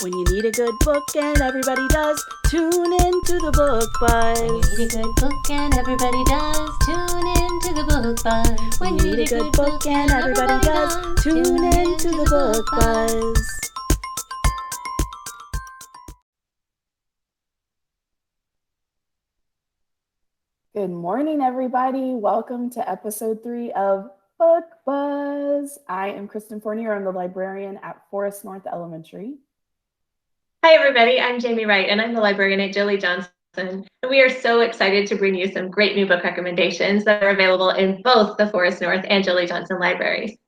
When you need a good book and everybody does, tune in to the Book Buzz. When you need a good book and everybody does, tune in to the Book Buzz. When you need a good book and everybody does, tune in to the Book Buzz. Good morning, everybody. Welcome to episode 3 of Book Buzz. I am Kristen Fournier. I'm the librarian at Forest North Elementary. Hi, everybody. I'm Jamie Wright, and I'm the librarian at Jilly Johnson. And we are so excited to bring you some great new book recommendations that are available in both the Forest North and Jilly Johnson libraries.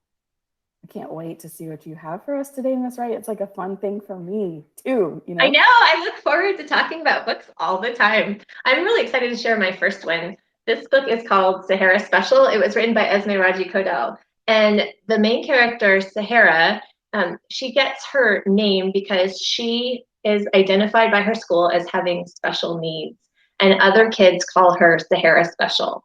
I can't wait to see what you have for us today, Miss Wright. It's like a fun thing for me, too. I know. I look forward to talking about books all the time. I'm really excited to share my first one. This book is called Sahara Special. It was written by Esme Raji Kodel. And the main character, Sahara, she gets her name because she is identified by her school as having special needs. And other kids call her Sahara Special.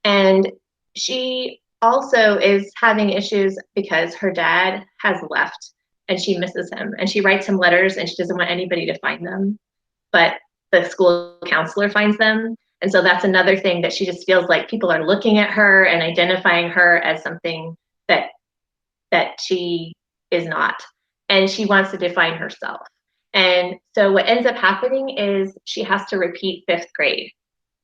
And she also is having issues because her dad has left and she misses him. And she writes him letters and she doesn't want anybody to find them. But the school counselor finds them. And so that's another thing that she just feels like people are looking at her and identifying her as something that she is not. And she wants to define herself. And so what ends up happening is she has to repeat 5th grade.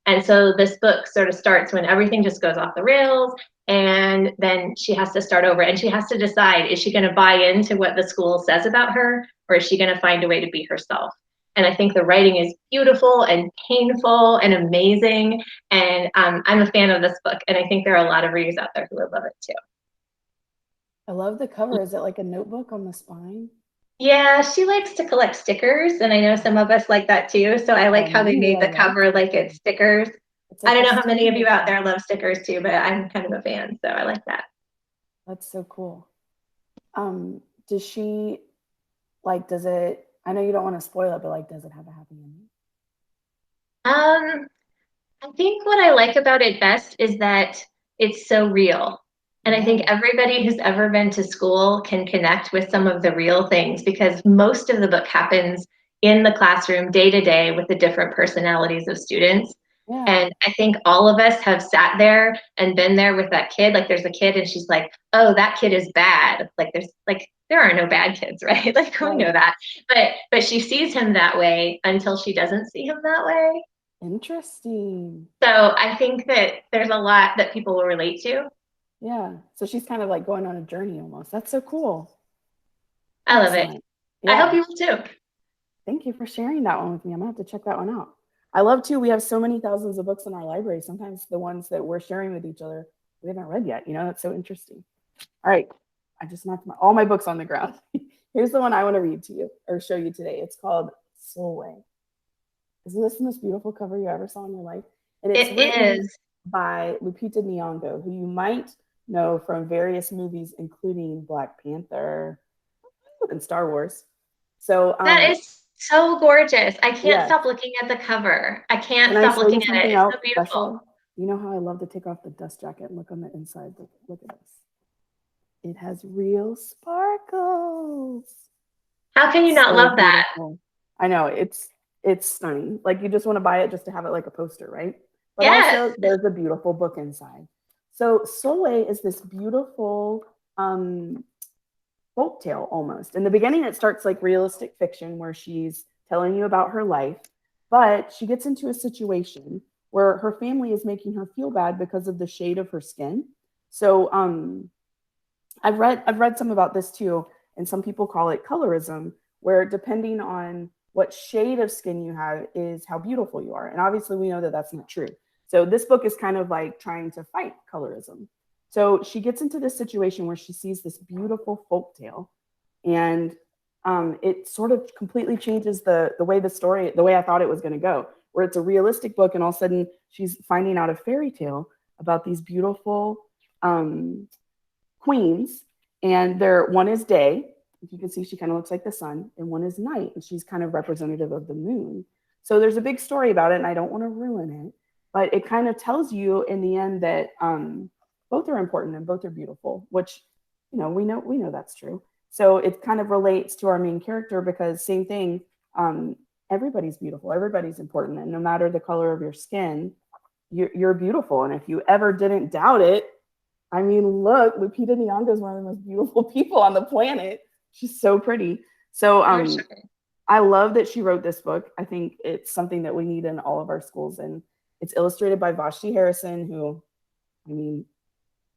And so this book sort of starts when everything just goes off the rails, and then she has to start over, and she has to decide, is she going to buy into what the school says about her, or is she going to find a way to be herself? And I think the writing is beautiful and painful and amazing. And I'm a fan of this book, and I think there are a lot of readers out there who would love it too. I love the cover. Is it like a notebook on the spine? Yeah, she likes to collect stickers, and I know some of us like that too. So I like how they made the cover like it's stickers. I don't know how many of you out there love stickers too, but I'm kind of a fan, so I like that. That's so cool. Does she, like, does it, I know you don't want to spoil it, but like, does it have a happy ending? I think what I like about it best is that it's so real. And I think everybody who's ever been to school can connect with some of the real things, because most of the book happens in the classroom day to day with the different personalities of students. Yeah. And I think all of us have sat there and been there with that kid. Like there's a kid and she's like, oh, that kid is bad. Like there are no bad kids, right? Like we know that. But she sees him that way until she doesn't see him that way. Interesting. So I think that there's a lot that people will relate to. Yeah. So she's kind of like going on a journey almost. That's so cool. I love it. Yeah. I hope you will too. Thank you for sharing that one with me. I'm gonna have to check that one out. I love too, we have so many thousands of books in our library. Sometimes the ones that we're sharing with each other, we haven't read yet. You know, that's so interesting. All right. I just knocked all my books on the ground. Here's the one I want to read to you or show you today. It's called Solway. Isn't this the most beautiful cover you ever saw in your life? And it's written by Lupita Nyong'o, who you might know from various movies, including Black Panther and Star Wars. So that is so gorgeous. I can't stop looking at the cover. I can't stop looking at it. It's so beautiful. Special? You know how I love to take off the dust jacket and look on the inside. Look at this. It has real sparkles. How can you not love that? I know, it's stunning. Like you just want to buy it just to have it like a poster, right? But also there's a beautiful book inside. So Solway is this beautiful folk tale almost. In the beginning, it starts like realistic fiction where she's telling you about her life, but she gets into a situation where her family is making her feel bad because of the shade of her skin. So I've read some about this too, and some people call it colorism, where depending on what shade of skin you have is how beautiful you are. And obviously we know that that's not true. So this book is kind of like trying to fight colorism. So she gets into this situation where she sees this beautiful folk tale, and it sort of completely changes the way the story, the way I thought it was going to go, where it's a realistic book, and all of a sudden she's finding out a fairy tale about these beautiful queens, and one is day. If you can see, she kind of looks like the sun, and one is night, and she's kind of representative of the moon. So there's a big story about it, and I don't want to ruin it, but it kind of tells you in the end that both are important and both are beautiful, which, you know, we know that's true. So it kind of relates to our main character because same thing, everybody's beautiful, everybody's important. And no matter the color of your skin, you're beautiful. And if you ever didn't doubt it, I mean, look, Lupita Nyong'o is one of the most beautiful people on the planet. She's so pretty. So Sure. I love that she wrote this book. I think it's something that we need in all of our schools. And it's illustrated by Vashti Harrison, who, I mean,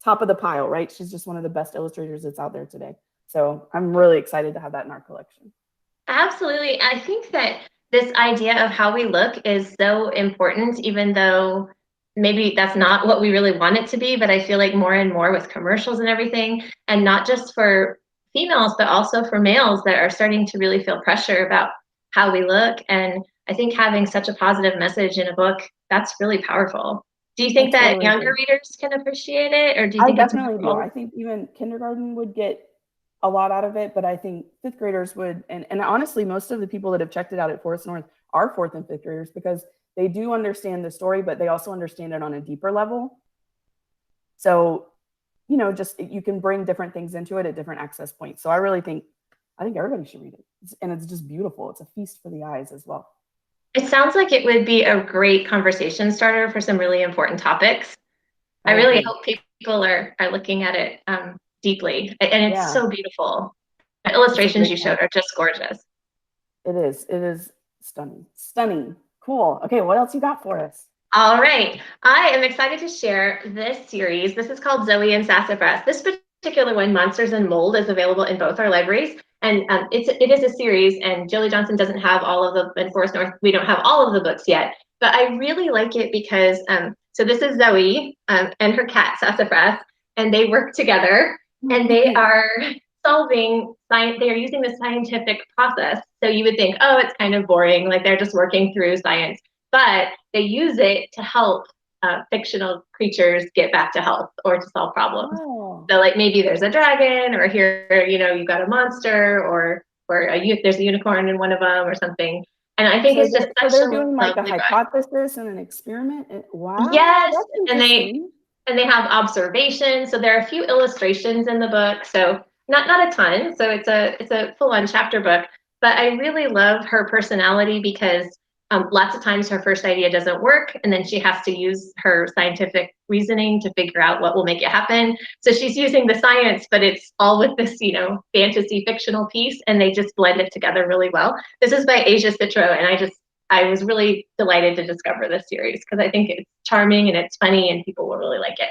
top of the pile, right? She's just one of the best illustrators that's out there today. So I'm really excited to have that in our collection. Absolutely. I think that this idea of how we look is so important, even though maybe that's not what we really want it to be. But I feel like more and more with commercials and everything, and not just for females, but also for males that are starting to really feel pressure about how we look. And I think having such a positive message in a book, that's really powerful. Do you think That's that really younger good. readers can appreciate it, or do you I think it's definitely do. more? I think even kindergarten would get a lot out of it, but I think fifth graders would, and honestly, most of the people that have checked it out at Forest North are fourth and fifth graders because they do understand the story, but they also understand it on a deeper level. So, you know, just you can bring different things into it at different access points. So I think everybody should read it. And it's just beautiful. It's a feast for the eyes as well. It sounds like it would be a great conversation starter for some really important topics. I I really agree. hope people are looking at it deeply. And it's Yeah, so beautiful. The it's a illustrations great you one. showed are just gorgeous. It is. It is stunning. Stunning. Cool. Okay, what else you got for us? All right. I am excited to share this series. This is called Zoe and Sassafras. This particular one, Monsters and Mold, is available in both our libraries. And it is a series, and Jolie Johnson doesn't have all of the, in Forest North, we don't have all of the books yet. But I really like it because, so this is Zoe and her cat, Sassafras, and they work together, and they are solving science. They are using the scientific process. So you would think, oh, it's kind of boring, like they're just working through science. But they use it to help fictional creatures get back to health or to solve problems. Oh. So like maybe there's a dragon, or here, you know, you've got a monster, or there's a unicorn in one of them or something. And I think So it's just such they're a doing like a lovely book. hypothesis and an experiment. Wow, Yes, that's and interesting. they have observations. So there are a few illustrations in the book. So not a ton. So it's a full-on chapter book. But I really love her personality because lots of times her first idea doesn't work, and then she has to use her scientific reasoning to figure out what will make it happen. So she's using the science, but it's all with this, you know, fantasy fictional piece, and they just blend it together really well. This is by Asia Citro, and I was really delighted to discover this series because I think it's charming and it's funny, and people will really like it.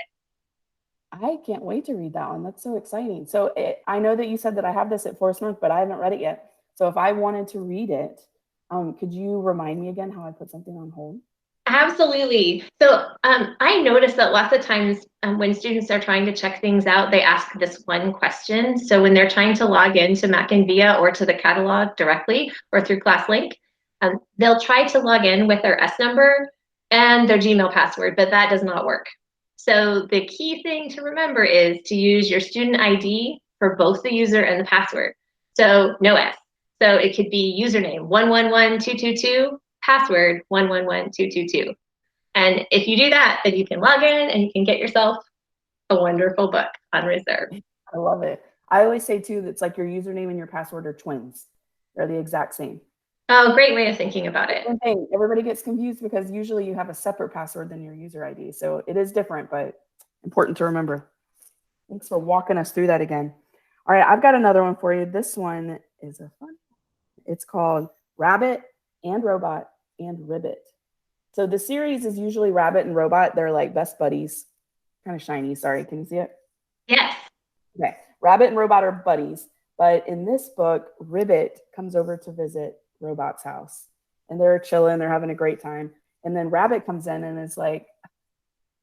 I can't wait to read that one. That's so exciting. So I know that you said that I have this at Forest North, but I haven't read it yet. So if I wanted to read it, could you remind me again how I put something on hold? Absolutely. So I notice that lots of times when students are trying to check things out, they ask this one question. So when they're trying to log into MackinVIA or to the catalog directly or through ClassLink, they'll try to log in with their S number and their Gmail password, but that does not work. So the key thing to remember is to use your student ID for both the user and the password. So no S. So it could be username 111222, password 111222. And if you do that, then you can log in and you can get yourself a wonderful book on reserve. I love it. I always say too, that's like your username and your password are twins. They're the exact same. Oh, great way of thinking about it. Same thing. Everybody gets confused because usually you have a separate password than your user ID. So it is different, but important to remember. Thanks for walking us through that again. All right, I've got another one for you. This one is a fun one. It's called Rabbit and Robot and Ribbit. So the series is usually Rabbit and Robot. They're like best buddies. Kind of shiny. Sorry, can you see it? Yes. Okay. Rabbit and Robot are buddies. But in this book, Ribbit comes over to visit Robot's house. And they're chilling. They're having a great time. And then Rabbit comes in and is like,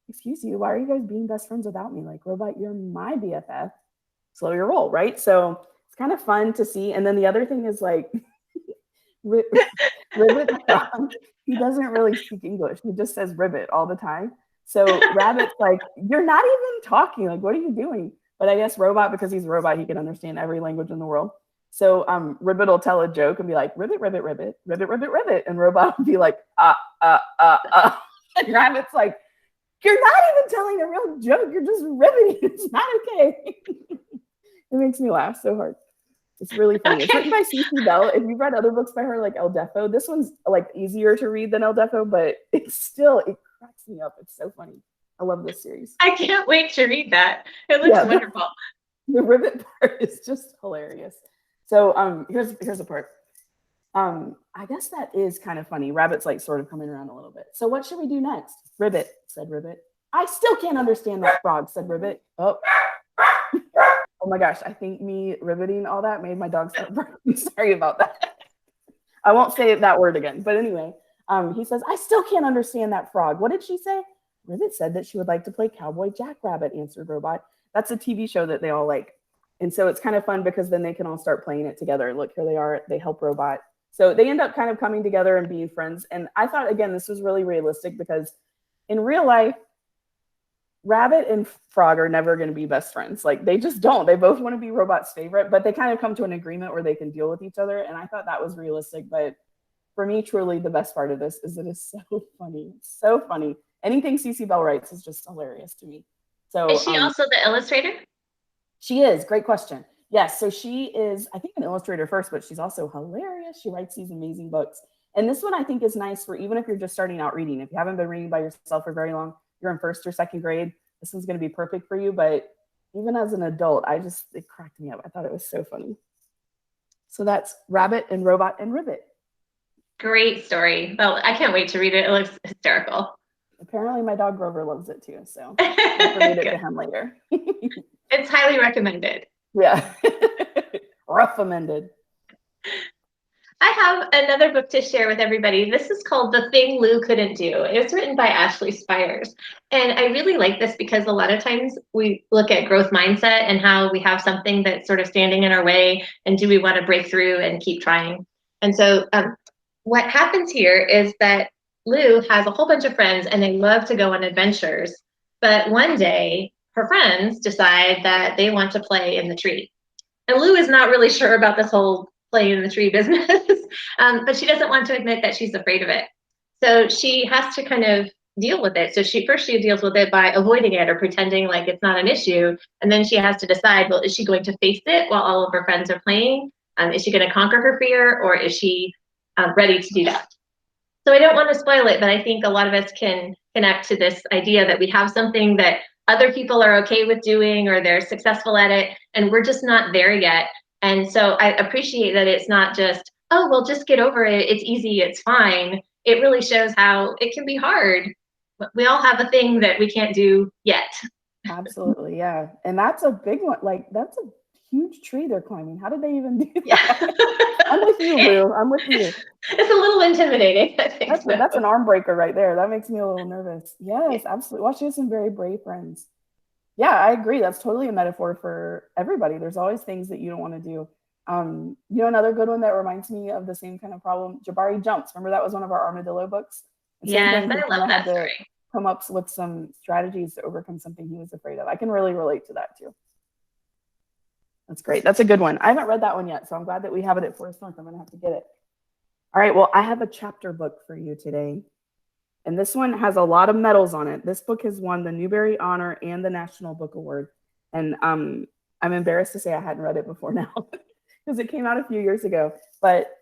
excuse you, why are you guys being best friends without me? Like, Robot, you're my BFF. Slow your roll, right? So it's kind of fun to see. And then the other thing is like, Ribbit, he doesn't really speak English. He just says Ribbit all the time. So Rabbit's like, you're not even talking. Like, what are you doing? But I guess Robot, because he's a robot, he can understand every language in the world. So Ribbit will tell a joke and be like, Ribbit, Ribbit, Ribbit, Ribbit, Ribbit, Ribbit. And Robot will be like, And Rabbit's like, you're not even telling a real joke. You're just ribbiting. It's not okay. It makes me laugh so hard. It's really funny. It's Okay. written by CC Bell. If you've read other books by her, like El Defo, this one's like easier to read than El Defo, but it cracks me up. It's so funny. I love this series. I can't wait to read that. It looks Yeah, wonderful. the ribbit part is just hilarious. So here's a part. I guess that is kind of funny. Rabbit's like sort of coming around a little bit. So what should we do next? Ribbit, said Ribbit. I still can't understand that frog, said Ribbit. Oh, oh my gosh. I think me ribbiting all that made my dog start barking. Sorry about that. I won't say that word again. But anyway, he says, I still can't understand that frog. What did she say? Ribbit said that she would like to play Cowboy Jackrabbit, answered Robot. That's a TV show that they all like. And so it's kind of fun because then they can all start playing it together. Look, here they are. They help Robot. So they end up kind of coming together and being friends. And I thought, again, this was really realistic because in real life, Rabbit and Frog are never going to be best friends. Like they just don't. They both want to be Robot's favorite, but they kind of come to an agreement where they can deal with each other. And I thought that was realistic. But for me, truly, the best part of this is that it's so funny. It's so funny. Anything CC Bell writes is just hilarious to me. So Is she also the illustrator? she is. Great question. Yes. So she is, I think, an illustrator first, but she's also hilarious. She writes these amazing books. And this one I think is nice for even if you're just starting out reading. If you haven't been reading by yourself for very long, you're in first or second grade, this one's going to be perfect for you. But even as an adult, it cracked me up. I thought it was so funny. So that's Rabbit and Robot and Ribbit. Great story. Well, I can't wait to read it. It looks hysterical. Apparently my dog Grover loves it too. So I'll read it to him later. It's highly recommended. Yeah. Recommended. I have another book to share with everybody. This is called The Thing Lou Couldn't Do. It was written by Ashley Spires. And I really like this because a lot of times we look at growth mindset and how we have something that's sort of standing in our way. And do we want to break through and keep trying? And so what happens here is that Lou has a whole bunch of friends and they love to go on adventures. But one day, her friends decide that they want to play in the tree. And Lou is not really sure about this whole play in the tree business, but she doesn't want to admit that she's afraid of it. So she has to kind of deal with it. So she deals with it by avoiding it or pretending like it's not an issue. And then she has to decide, well, is she going to face it while all of her friends are playing? Is she going to conquer her fear, or is she ready to do that? So I don't want to spoil it, but I think a lot of us can connect to this idea that we have something that other people are okay with doing or they're successful at it, and we're just not there yet. And so I appreciate that it's not just, oh, well, just get over it. It's easy. It's fine. It really shows how it can be hard. We all have a thing that we can't do yet. Absolutely. Yeah. And that's a big one. Like, that's a huge tree they're climbing. How did they even do that? Yeah. I'm with you, Lou. I'm with you. It's a little intimidating, I think. That's an arm breaker right there. That makes me a little nervous. Yes, absolutely. Well, she has some very brave friends. Yeah, I agree. That's totally a metaphor for everybody. There's always things that you don't want to do. Another good one that reminds me of the same kind of problem, Jabari Jumps. Remember that was one of our armadillo books? Yes, I love that story. Come up with some strategies to overcome something he was afraid of. I can really relate to that too. That's great. That's a good one. I haven't read that one yet, so I'm glad that we have it at Forest North. I'm going to have to get it. All right, well, I have a chapter book for you today. And this one has a lot of medals on it. This book has won the Newbery Honor and the National Book Award. And I'm embarrassed to say I hadn't read it before now because it came out a few years ago. But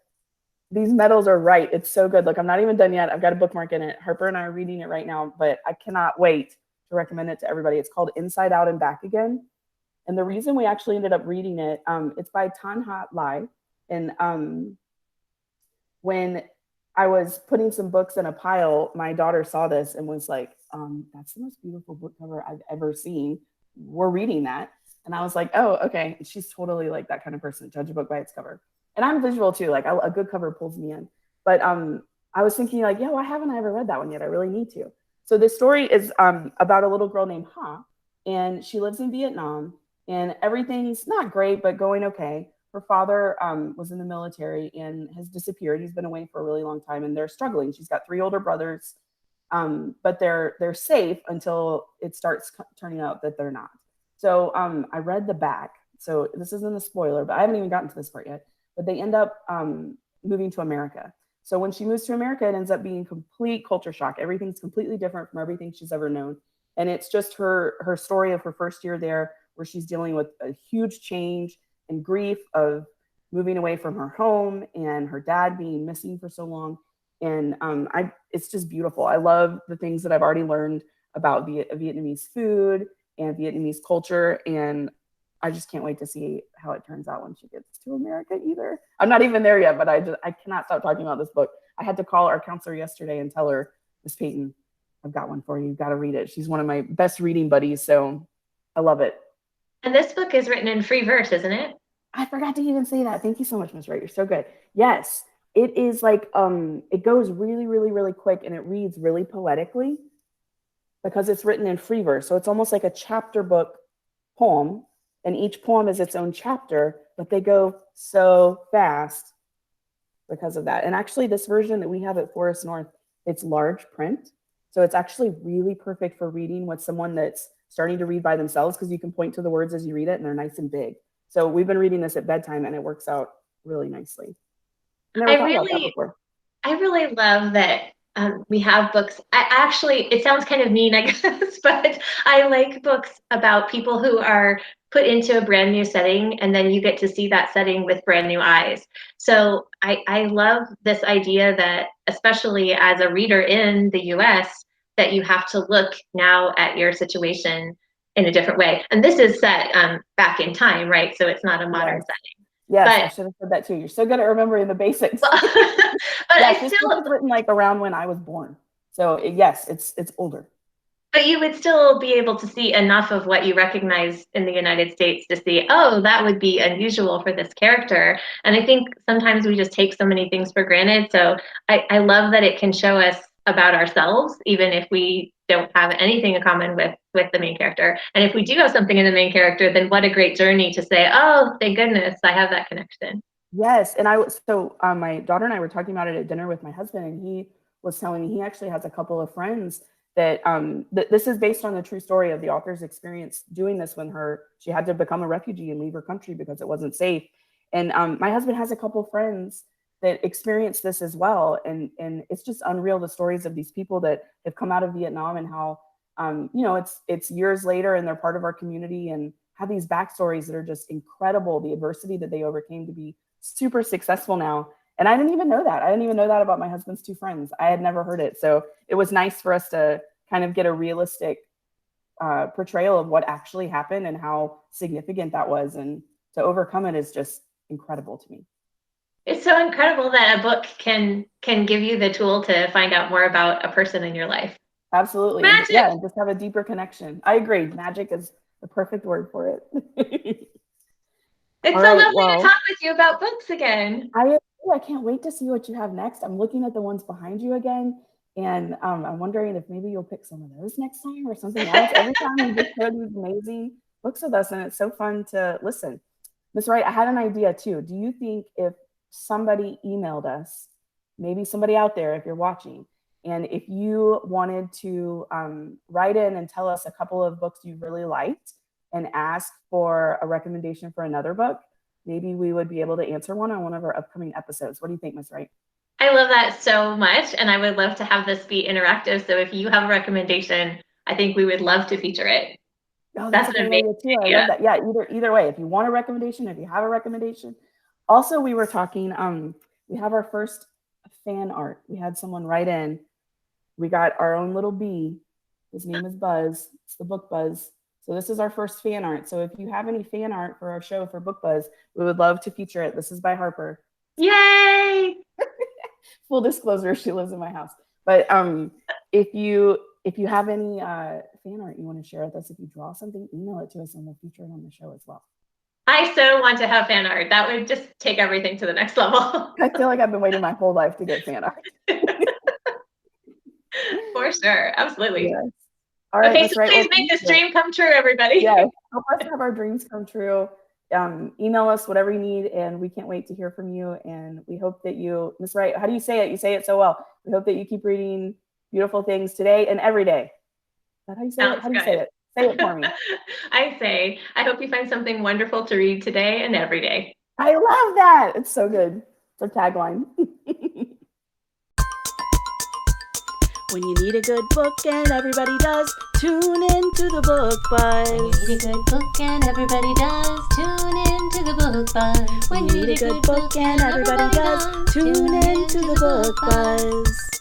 these medals are right. It's so good. Look, I'm not even done yet. I've got a bookmark in it. Harper and I are reading it right now, but I cannot wait to recommend it to everybody. It's called Inside Out and Back Again. And the reason we actually ended up reading it, it's by Tan Ha Lai. And when I was putting some books in a pile, my daughter saw this and was like, that's the most beautiful book cover I've ever seen. We're reading that. And I was like, oh, okay. She's totally like that kind of person, judge a book by its cover. And I'm visual too. Like a good cover pulls me in. But I was thinking like, yeah, why haven't I ever read that one yet? I really need to. So this story is about a little girl named Ha, and she lives in Vietnam, and everything's not great, but going okay. Her father was in the military and has disappeared. He's been away for a really long time, and they're struggling. She's got 3 older brothers, but they're safe until it starts turning out that they're not. So I read the back. So this isn't a spoiler, but I haven't even gotten to this part yet. But they end up moving to America. So when she moves to America, it ends up being complete culture shock. Everything's completely different from everything she's ever known. And it's just her story of her first year there, where she's dealing with a huge change and grief of moving away from her home and her dad being missing for so long. And it's just beautiful. I love the things that I've already learned about Vietnamese food and Vietnamese culture. And I just can't wait to see how it turns out when she gets to America either. I'm not even there yet, but I cannot stop talking about this book. I had to call our counselor yesterday and tell her, Miss Peyton, I've got one for you. You've got to read it. She's one of my best reading buddies. So I love it. And this book is written in free verse, isn't it? I forgot to even say that. Thank you so much, Miss Wright. You're so good. Yes, it is like, it goes really, really, really quick, and it reads really poetically because it's written in free verse. So it's almost like a chapter book poem, and each poem is its own chapter, but they go so fast because of that. And actually, this version that we have at Forest North, it's large print. So it's actually really perfect for reading with someone that's starting to read by themselves, because you can point to the words as you read it and they're nice and big. So we've been reading this at bedtime and it works out really nicely. I really love that we have books. It sounds kind of mean, I guess, but I like books about people who are put into a brand new setting, and then you get to see that setting with brand new eyes. So I love this idea that, especially as a reader in the US, that you have to look now at your situation in a different way. And this is set back in time, right? So it's not a modern setting. Yes, I should have said that too. You're so good at remembering the basics. But yes, this book was written like around when I was born. So yes, it's older. But you would still be able to see enough of what you recognize in the United States to see, oh, that would be unusual for this character. And I think sometimes we just take so many things for granted. So I love that it can show us about ourselves, even if we don't have anything in common with the main character. And if we do have something in the main character, then what a great journey to say, oh, thank goodness I have that connection. Yes. And my daughter and I were talking about it at dinner with my husband, and he was telling me he actually has a couple of friends that this is based on the true story of the author's experience doing this when she had to become a refugee and leave her country because it wasn't safe. And my husband has a couple friends that experienced this as well. And it's just unreal, the stories of these people that have come out of Vietnam and how, it's years later and they're part of our community and have these backstories that are just incredible, the adversity that they overcame to be super successful now. And I didn't even know that. I didn't even know that about my husband's two friends. I had never heard it. So it was nice for us to kind of get a realistic portrayal of what actually happened and how significant that was. And to overcome it is just incredible to me. It's so incredible that a book can give you the tool to find out more about a person in your life. Absolutely. Magic. Yeah, and just have a deeper connection. I agree. Magic is the perfect word for it. It's so lovely to talk with you about books again. I can't wait to see what you have next. I'm looking at the ones behind you again, and I'm wondering if maybe you'll pick some of those next time or something else. Every time you just share these amazing books with us, and it's so fun to listen. Ms. Wright, I had an idea too. Do you think if somebody emailed us, maybe somebody out there, if you're watching, and if you wanted to write in and tell us a couple of books you really liked and ask for a recommendation for another book, maybe we would be able to answer one on one of our upcoming episodes. What do you think, Ms. Wright? I love that so much, and I would love to have this be interactive. So if you have a recommendation, I think we would love to feature it. Oh, that's an amazing idea too. I love that. Yeah, either way, if you want a recommendation, if you have a recommendation. Also, we were talking, we have our first fan art. We had someone write in. We got our own little bee. His name is Buzz. It's the Book Buzz. So this is our first fan art. So if you have any fan art for our show for Book Buzz, we would love to feature it. This is by Harper. Yay! Full disclosure, she lives in my house. But if you have any fan art you want to share with us, if you draw something, email it to us and we'll feature it on the show as well. I so want to have fan art. That would just take everything to the next level. I feel like I've been waiting my whole life to get fan art. For sure. Absolutely. Yes. All right. Okay, so please make this dream come true, everybody. Yes. Help us have our dreams come true. Email us whatever you need, and we can't wait to hear from you. And we hope that you, Ms. Wright, how do you say it? You say it so well. We hope that you keep reading beautiful things today and every day. Is that how you say it? How do you say it? Say it for me. I hope you find something wonderful to read today and every day. I love that. It's so good. It's our tagline. When you need a good book and everybody does, tune in to the Book Buzz. When you need a good book and everybody does, tune in into the book buzz. When you need a good book and everybody does, tune in to the Book Buzz.